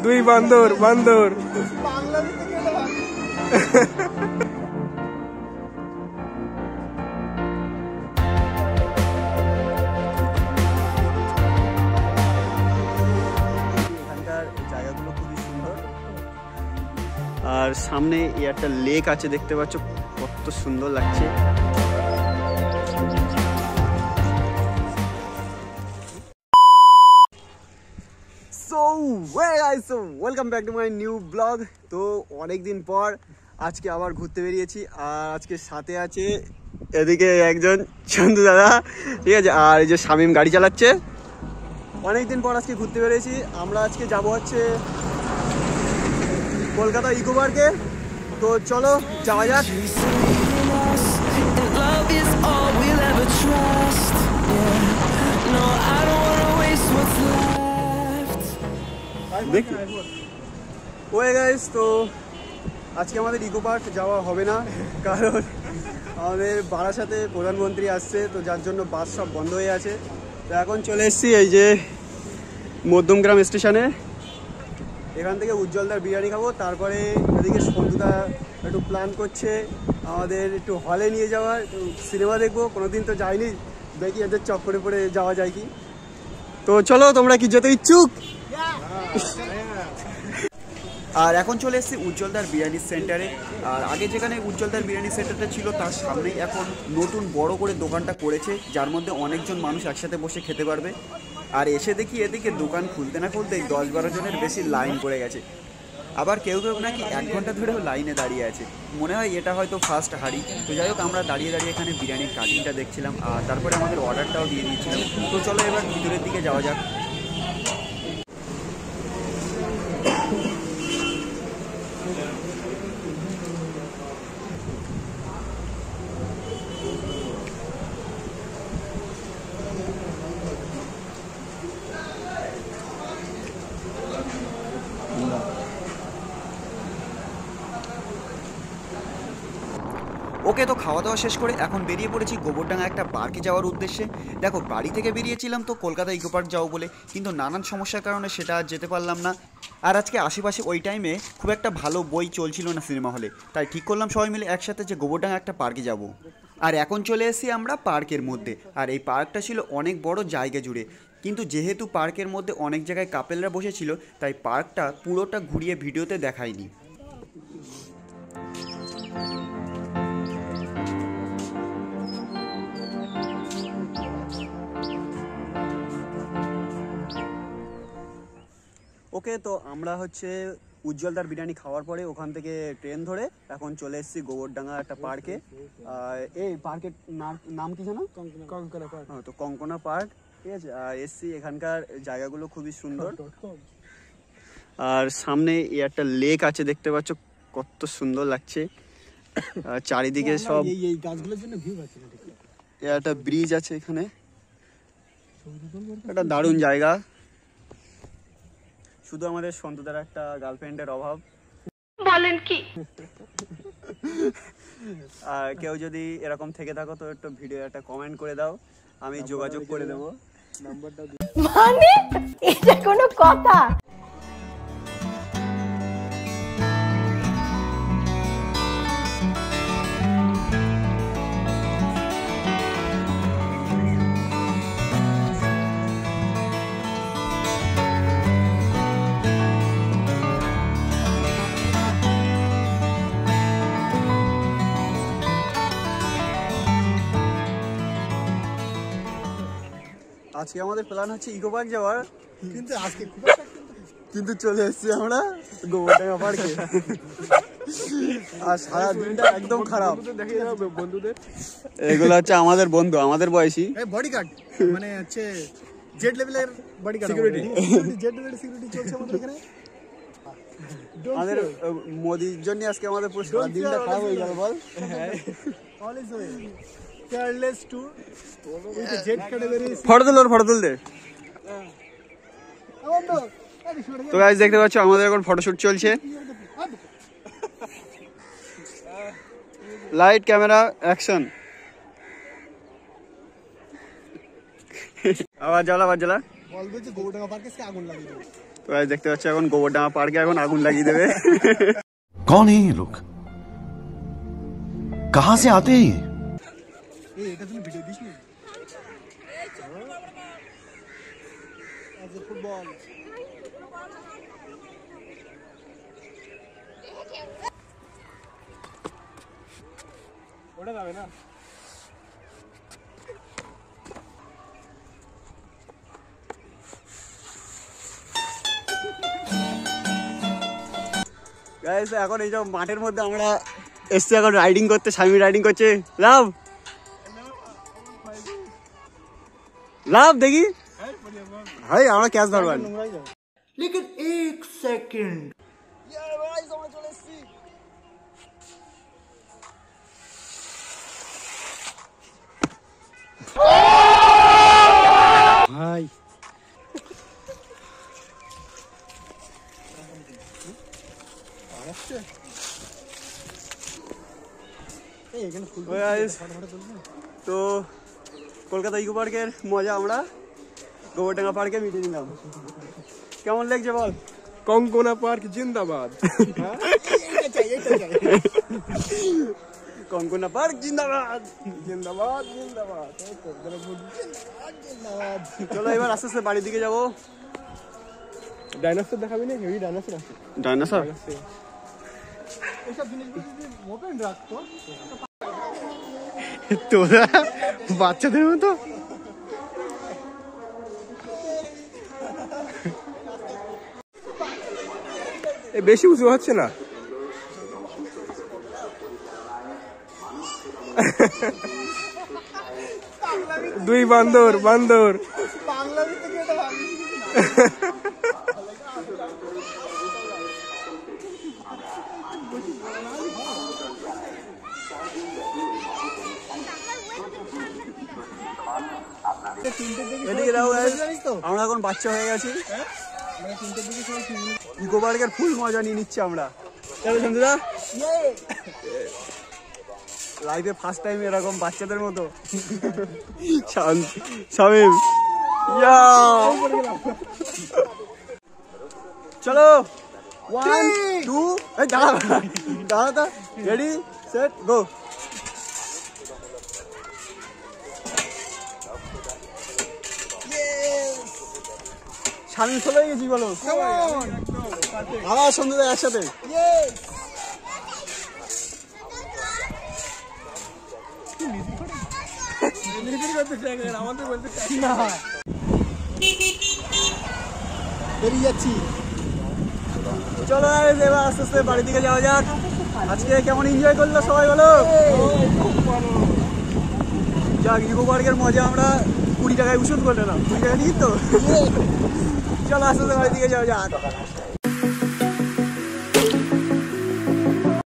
দুই বান্দর বান্দর। এখানকার জায়গাগুলো খুবই সুন্দর, আর সামনে একটা লেক আছে দেখতে পাচ্ছ, কত সুন্দর লাগছে। Welcome back to my new blog. তো অনেকদিন পর আজকে আবার ঘুরতে বেরিয়েছি, আর আজকে সাথে আছে এদিকে একজন চন্দু দাদা, ঠিক আছে, আর এই যে শামীম গাড়ি চালাচ্ছে। অনেকদিন পর আজকে ঘুরতে বেরিয়েছি আমরা। আজকে যাব হচ্ছে কলকাতা ইকো পার্কে। তো চলো যাওয়া যাক। ওয়ে গাইস, তো আজকে আমাদের ইকো পার্ক যাওয়া হবে না, কারণ আমাদের বারাসাতে প্রধানমন্ত্রী আসছে, তো যার জন্য বাস সব বন্ধ হয়ে আছে। তো এখন চলে এসেছি এই যে মধ্যমগ্রাম স্টেশনে। এখান থেকে উজ্জ্বলদার বিরিয়ানি খাবো, তারপরে এদিকে সন্তুদা একটু প্ল্যান করছে আমাদের একটু হলে নিয়ে যাওয়ার, সিনেমা দেখবো। কোনোদিন তো যাইনি, দেখি এদের চক্করে পড়ে যাওয়া যায় কি। তো চলো, তোমরা কি যেতে ইচ্ছুক? আর এখন চলে এসেছি উজ্জ্বলদার বিরিয়ানি সেন্টারে। আর আগে যেখানে উজ্জ্বলদার বিরিয়ানি সেন্টারটা ছিল তার সামনেই এখন নতুন বড় করে দোকানটা করেছে, যার মধ্যে অনেকজন মানুষ একসাথে বসে খেতে পারবে। আর এসে দেখি এদিকে দোকান খুলতে না খুলতেই 10-12 জনের বেশি লাইন পড়ে গেছে। আবার কেউ কেউ নাকি 1 ঘন্টা ধরেও লাইনে দাঁড়িয়ে আছে। মনে হয় এটা হয়তো ফার্স্ট হাঁড়ি। তো যাই হোক, আমরা দাঁড়িয়ে দাঁড়িয়ে এখানে বিরিয়ানির কাটিংটা দেখছিলাম, আর তারপরে আমাদের অর্ডারটাও দিয়ে দিয়েছিলাম। তো চলো এবার ভিতরের দিকে যাওয়া যাক। ওকে, তো খাওয়া দাওয়া শেষ করে এখন বেরিয়ে পড়েছি গোবরডাঙ্গা একটা পার্কে যাওয়ার উদ্দেশ্যে। দেখো, বাড়ি থেকে বেরিয়েছিলাম তো কলকাতা ইকো পার্ক যাবো বলে, কিন্তু নানান সমস্যার কারণে সেটা আর যেতে পারলাম না। আর আজকে আশেপাশে ওই টাইমে খুব একটা ভালো বই চলছিল না সিনেমা হলে, তাই ঠিক করলাম সবাই মিলে একসাথে যে গোবরডাঙ্গা একটা পার্কে যাব। আর এখন চলে এসেছি আমরা পার্কের মধ্যে। আর এই পার্কটা ছিল অনেক বড় জায়গা জুড়ে, কিন্তু যেহেতু পার্কের মধ্যে অনেক জায়গায় কাপেলরা বসেছিল, তাই পার্কটা পুরোটা ঘুরিয়ে ভিডিওতে দেখায়নি। ওকে, তো আমরা হচ্ছে উজ্জ্বলদার বিরিয়ানি খাওয়ার পরে ওখান থেকে ট্রেন ধরে এখন চলে এসেছি গোবরডাঙ্গা একটা পার্কে। এই পার্কের নাম কি জানো? কঙ্কনা পার্ক। হ্যাঁ, তো কঙ্কনা পার্ক, ঠিক আছে। আর এসছি, এখানকার জায়গাগুলো খুবই সুন্দর। আর সামনে একটা লেক আছে দেখতে পাচ্ছ, কত সুন্দর লাগছে। চারিদিকে সব এই গাছগুলোর জন্য ভিউ আছে। একটা ব্রিজ আছে এখানে, একটা দারুণ জায়গা। শুধু আমাদের সন্তুদার একটা গার্লফ্রেন্ডের অভাব। বলেন কি? আর কেউ যদি এরকম থেকে থাকো তো একটু ভিডিও একটা কমেন্ট করে দাও, আমি যোগাযোগ করে দেবো। নাম্বারটা মানে এটা কোনো কথা? আজকে আমাদের প্ল্যান হচ্ছে ইকো পার্ক যাওয়ার, কিন্তু আজকে কিন্তু চলে এসেছি আমরা গোবরডাঙ্গা পার্কে। আর সারা দিনটা একদম খারাপ। বন্ধুদের এগুলো হচ্ছে আমাদের বন্ধু, আমাদের বয়সী বডিগার্ড, মানে হচ্ছে জেড লেভেলের বডিগার্ড, সিকিউরিটি, জেড লেভেলের সিকিউরিটি চলছে আমাদের এখানে। আমাদের মোদির জন্য আজকে আমাদের পুরো সারা দিনটা খারাপ হয়ে গেল। বল, all is well, careless to Z category. Photo তুল দে। তো গাইস, দেখতে পাচ্ছ আমাদের এখন ফটোশুট চলছে। Light, camera, action. আবার জ্বালা বলছে গোবরডাঙ্গা পার্কে আগুন লাগিয়ে দেবো। তো গাইস দেখতে পাচ্ছ এখন গোবরডাঙ্গা পার্কে এখন আগুন লাগিয়ে দেবে। कौन है ये लोग, कहां से आते हैं? এটা তুমি ভিডিও দিস না? আজ ফুটবল ওটা যাবে না। গাইস এখন এই যে মাঠের মধ্যে আমরা এসছি এখন রাইডিং করতে, স্বামী রাইডিং করছে। লাভ লাভ দেখি ভাই আমরা ক্যাচ ধরবেন। लेकिन एक सेकंड ভাই তো কলকাতা ইকো পার্কের মজা আমরা গোবরডাঙ্গা পার্কে মিটিয়ে নিলাম। কেমন লাগছে বল? কঙ্কনা পার্ক জিন্দাবাদ। কঙ্কনা পার্ক জিন্দাবাদ জিন্দাবাদ জিন্দাবাদ। চলো এবার আস্তে আস্তে বাড়ির দিকে যাবো। ডাইনোসর দেখাবি না? হেভি ডাইনোসর আছে। ডাইনোসর তোরা বাচ্চাদের মতো বেশি উঁচু হচ্ছে না? দুই বান্দর বান্দর এদিকে দাও guys, আমরা এখন বাচ্চা হয়ে গেছি। ইকো পার্কের ফুল মজা নিয়ে নিচ্ছি আমরা। চলো সঞ্জুদা, লাইফে ফার্স্ট টাইম এরকম বাচ্চাদের মতো। শামিম চলো 1 2 এই দাঁড়া দাঁড়া, রেডি সেট গো। শামিম চলে গেছি বলো, আবার সন্ধ্যা একসাথে। বেরিয়ে যাচ্ছি। চলো এবার আস্তে আস্তে বাড়ির দিকে যাওয়া যাক। আজকে কেমন এনজয় করলো সবাই বলো? যাক, ইকো পার্কের মজা আমরা 20 টাকায় উসুল করে নিলাম। 20 টাকা নিয়ে তো চলো আস্তে আস্তে বাড়ির দিকে যাওয়া যাক।